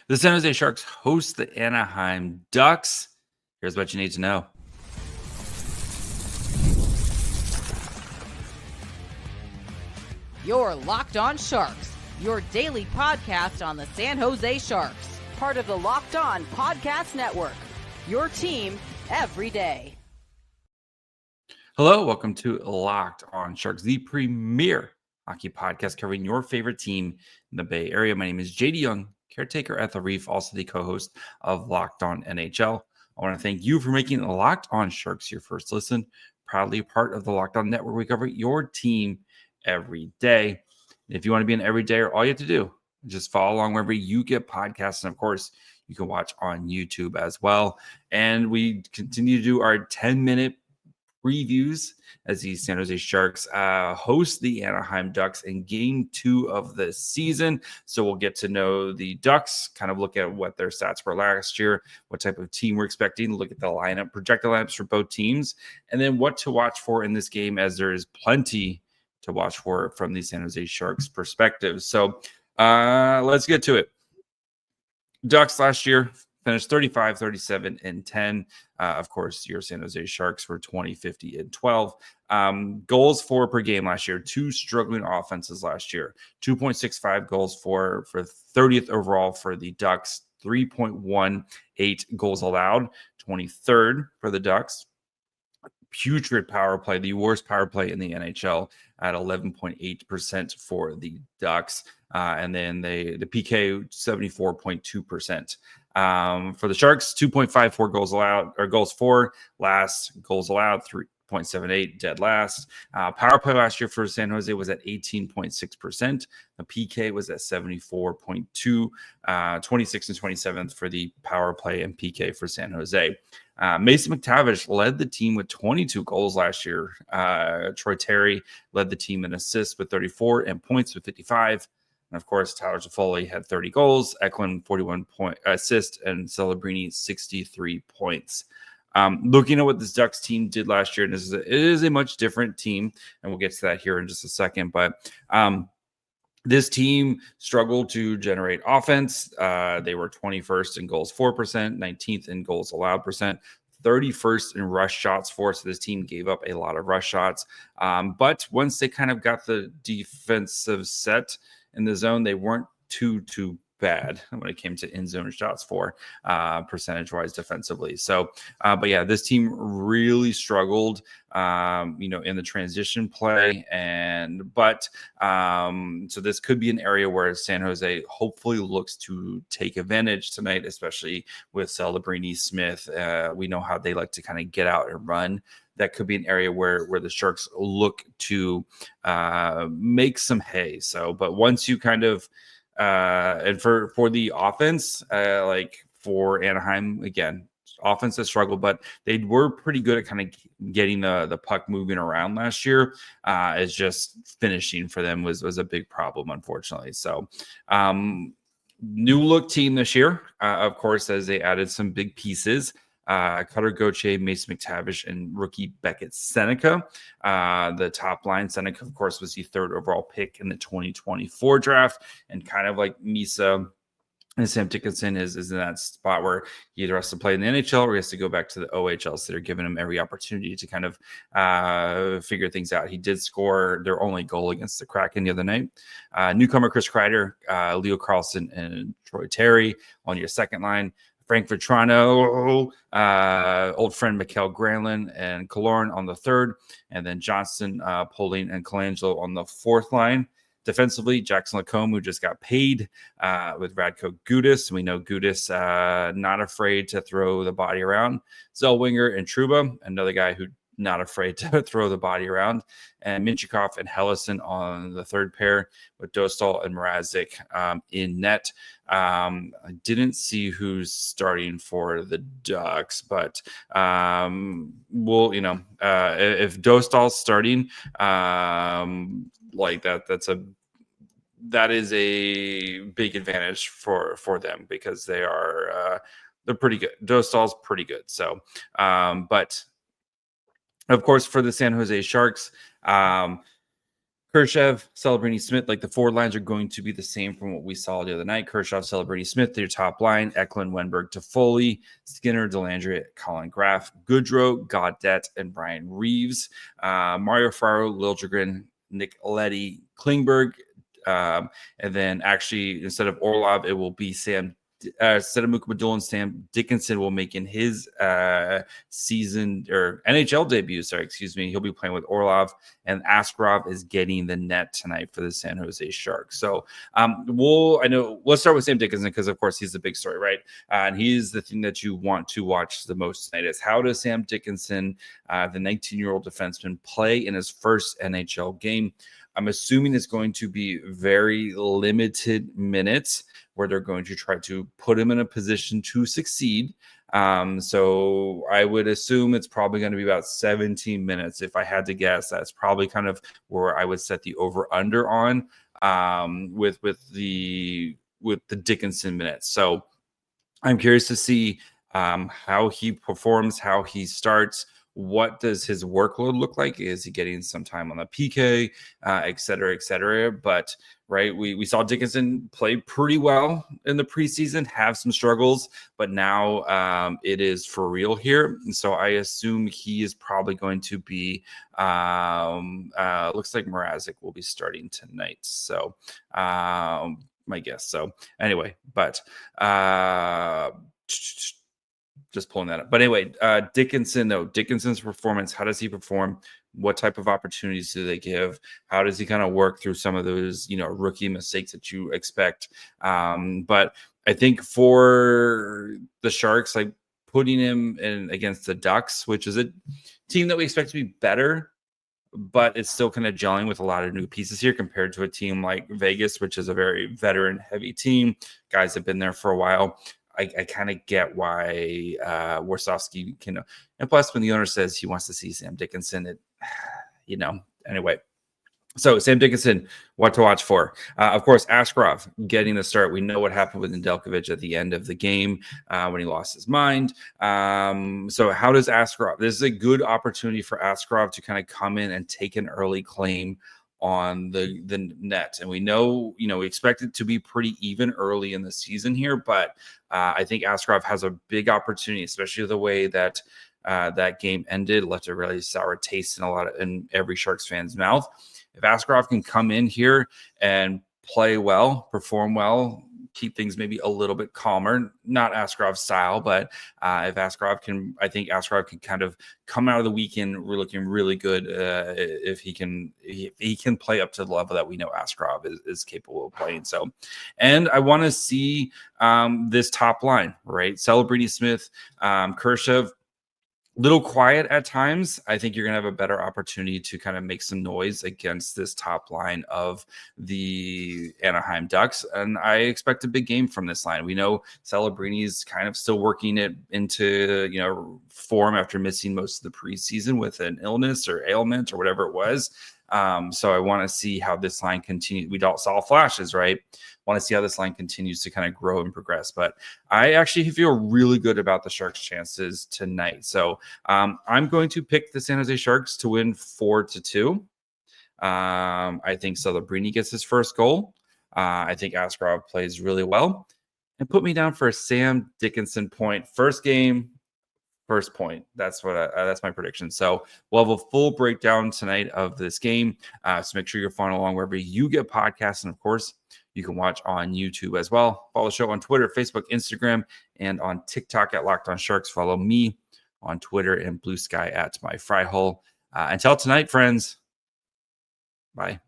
The San Jose Sharks host the Anaheim Ducks. Here's what you need to know. You're Locked On Sharks, your daily podcast on the San Jose Sharks, part of the Locked On Podcast Network, your team every day. Hello, welcome to Locked On Sharks, the premier hockey podcast covering your favorite team in the Bay Area. My name is JD Young, caretaker at the Reef, also the co-host of Locked On NHL. I want to thank you for making Locked On Sharks your first listen. Proudly part of the Locked On Network. We cover your team every day. If you want to be an everydayer, all you have to do is just follow along wherever you get podcasts. And of course, you can watch on YouTube as well. And we continue to do our 10-minute previews as the San Jose Sharks host the Anaheim Ducks in Game 2 of the season. So we'll get to know the Ducks, kind of look at what their stats were last year, what type of team we're expecting, look at the lineup, projected lineups for both teams, and then what to watch for in this game, as there is plenty to watch for from the San Jose Sharks perspective. So let's get to it. Ducks last year finished 35, 37, and 10. Of course, your San Jose Sharks were 20, 50, and 12. Goals for per game last year. Two struggling offenses last year. 2.65 goals for 30th overall for the Ducks. 3.18 goals allowed. 23rd for the Ducks. Putrid power play, the worst power play in the NHL at 11.8% for the Ducks. And then the PK 74.2%. For the Sharks, 2.54 goals allowed, or goals for, last. Goals allowed 3.78, dead last. Power play last year for San Jose was at 18.6%. The PK was at 74.2, 26th and 27th for the power play and PK for San Jose. Mason McTavish led the team with 22 goals last year. Troy Terry led the team in assists with 34 and points with 55. And of course, Tyler Toffoli had 30 goals, Eklund 41 assists, and Celebrini 63 points. Looking at what this Ducks team did last year, and it is a much different team, and we'll get to that here in just a second. But this team struggled to generate offense. They were 21st in goals for percent, 19th in goals allowed percent, 31st in rush shots for. So this team gave up a lot of rush shots. But once they kind of got the defensive set in the zone, they weren't too bad when it came to in zone shots for percentage wise defensively. So, but yeah, this team really struggled, in the transition play. So this could be an area where San Jose hopefully looks to take advantage tonight, especially with Celebrini, Smith. We know how they like to kind of get out and run. That could be an area where the Sharks look to make some hay. So, but once you kind of, and for the offense, like for Anaheim, again, offense has struggled, but they were pretty good at kind of getting the puck moving around last year. It's just finishing for them was a big problem, unfortunately. So, new look team this year, of course, as they added some big pieces. Cutter Gauthier, Mason McTavish, and rookie Beckett Sennecke. The top line, Sennecke, of course, was the third overall pick in the 2024 draft, and kind of like Misa and Sam Dickinson is in that spot where he either has to play in the NHL or he has to go back to the OHL. So they're giving him every opportunity to kind of figure things out. He did score their only goal against the Kraken the other night. Newcomer Chris Kreider, Leo Carlson, and Troy Terry on your second line. Frank Vetrano, old friend Mikael Granlund, and Killorn on the third, and then Johnston, Poling, and Colangelo on the fourth line. Defensively, Jackson Lacombe, who just got paid with Radko Gudas. We know Gudas not afraid to throw the body around. Zellweger and Trouba, another guy who not afraid to throw the body around. And Minchikov and Hellison on the third pair with Dostal and Mrazek in net. I didn't see who's starting for the Ducks, but if Dostal's starting, like that is a big advantage for them because they're pretty good. Dostal's pretty good. So, but of course, for the San Jose Sharks, Kershev, Celebrini, Smith, like the forward lines are going to be the same from what we saw the other night. Kershev, Celebrini, Smith, their top line. Eklund, Wenberg, Toffoli, Skinner, Delandria, Colin Graff, Goodrow, Gaudette, and Brian Reeves. Mario Faro, Liljegren, Nick Leddy, Klingberg. And then actually, instead of Orlov, it will be instead of Mukmadul and Sam Dickinson will make in his season or NHL debut. He'll be playing with Orlov, and Askarov is getting the net tonight for the San Jose Sharks. So let's start with Sam Dickinson because of course he's the big story, right? And he's the thing that you want to watch the most tonight is how does Sam Dickinson, the 19-year-old defenseman, play in his first NHL game? I'm assuming it's going to be very limited minutes where they're going to try to put him in a position to succeed. So I would assume it's probably going to be about 17 minutes. If I had to guess, that's probably kind of where I would set the over under on with the Dickinson minutes. So I'm curious to see how he performs, how he starts. What does his workload look like? Is he getting some time on the PK, et cetera, et cetera? But right, we saw Dickinson play pretty well in the preseason, have some struggles, but now it is for real here. And so I assume he is probably going to be, looks like Mrazek will be starting tonight. So my guess. So anyway, but just pulling that up. But anyway, Dickinson's performance, how does he perform? What type of opportunities do they give? How does he kind of work through some of those, rookie mistakes that you expect? But I think for the Sharks, like putting him in against the Ducks, which is a team that we expect to be better, but it's still kind of gelling with a lot of new pieces here compared to a team like Vegas, which is a very veteran heavy team. Guys have been there for a while. I kind of get why Warsofsky can, and plus when the owner says he wants to see Sam Dickinson, anyway. So Sam Dickinson, what to watch for? Of course, Askarov getting the start. We know what happened with Nedeljkovic at the end of the game when he lost his mind. So how does Askarov? This is a good opportunity for Askarov to kind of come in and take an early claim on the net. And we know, we expect it to be pretty even early in the season here, but I think Askarov has a big opportunity, especially the way that that game ended, left a really sour taste in every Sharks fan's mouth. If Askarov can come in here and play well, perform well, keep things maybe a little bit calmer, not Askarov style, but if Askarov can, I think Askarov can kind of come out of the weekend looking really good if he can play up to the level that we know Askarov is capable of playing. So, and I want to see this top line, right? Celebrini, Smith, Kershev, little quiet at times. I think you're going to have a better opportunity to kind of make some noise against this top line of the Anaheim Ducks. And I expect a big game from this line. We know Celebrini's kind of still working it into, form after missing most of the preseason with an illness or ailment or whatever it was. So I want to see how this line continues. We all saw flashes, right? Want to see how this line continues to kind of grow and progress. But I actually feel really good about the Sharks' chances tonight. So I'm going to pick the San Jose Sharks to win 4-2. I think Celebrini gets his first goal. I think Askarov plays really well. And put me down for a Sam Dickinson point. First game, first point. That's my prediction. So we'll have a full breakdown tonight of this game. So make sure you're following along wherever you get podcasts. And of course, you can watch on YouTube as well. Follow the show on Twitter, Facebook, Instagram, and on TikTok at Locked On Sharks. Follow me on Twitter and Blue Sky at My Fry Hole. Until tonight, friends. Bye.